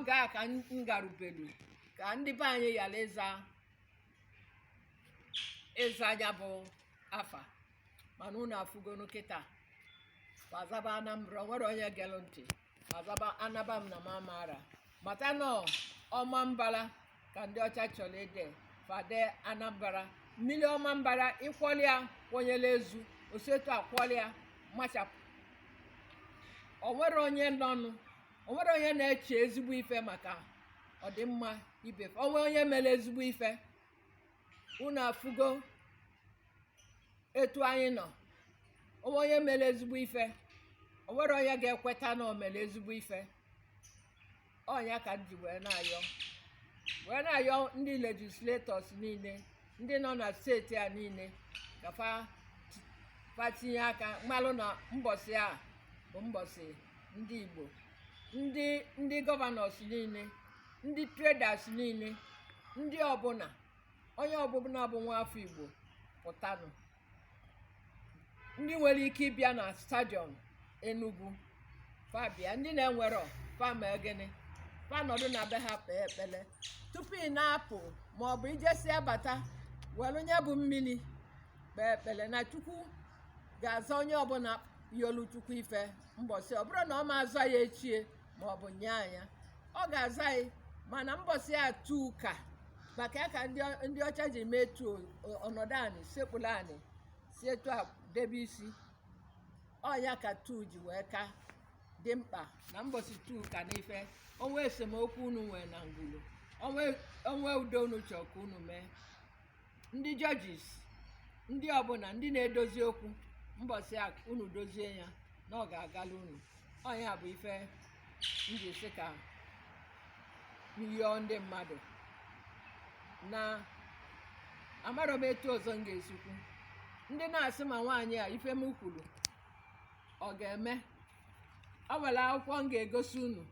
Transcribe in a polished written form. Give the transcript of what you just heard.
ga ka ngarubelu ka ndị be anyị yala ịza ya bụ afa mana unu afụgonu kịta fazaba Anambra nwere onye gelu ntị fazaba anaba m na mamara mata nọ ọma mbara ka ndị ọcha chọrọ ede fade Anambra mmiri ọma mbara ịkwọlịa kwonyela ezu osetu akwọlịa machapụ onwere onye nọnụ onwere onye na-eche ezigbo ife maka ọdịmma ibe onwe onye mere ezigbo ife unu afụgo etu anyị nọ onwe onye mere ezigbo ife onwere onye ga-ekweta na o mere ezigbo ife ọnya ka m ji wee na-ayọ ndị legislators niile ndị nọ na steeti a niile ka fa tinye aka mmalụ na mbọsị a bụ mbọsị ndị Igbo ndị gọvanọs niile ndị traders niile ndị ọbụla onye ọbụla bụ nwa afọ Igbo pụtanụ ndị nwere ike ịbịa na stadium Enugu fabia ndị na-enwero fama egene fanọdụ na be ha kpee ekpele tupu ị na-apụ maọbụ ijesi abata were onye bụ mmiri kpee ekpele na Chukwu ga-aza onye ọbụla yolu Chukwu ife mbọsị ọ bụrụ na ọ ma azọ ya echie maọbụ nye anya ọ ga-aza ya mana mbọsị a tu ụka maka ya ka ndị ọcha ji mee tu ọnọdụ anyị sekpụlụ anyị si etu a debe isi ọnya ka tu ji wee ka dị mkpa na mbọsị tu ụka n'ife onwe esemokwu unu nwee na ngulu onwe udo unu chọọ ka unu mee ndị judges ndị ọbụla ndị na-edozi okwu mbọsị a unu dozie ya na ọ ga-agala unu ọnya bụ ife ndị isi ka yọọ ndị mmadụ na amarọ m etu ọzọ m ga-esikwu ndị na-asị ma nwaanyị a ife m kwuru ọ ga-eme ọ nwere akwụkwọ m ga-egosi unu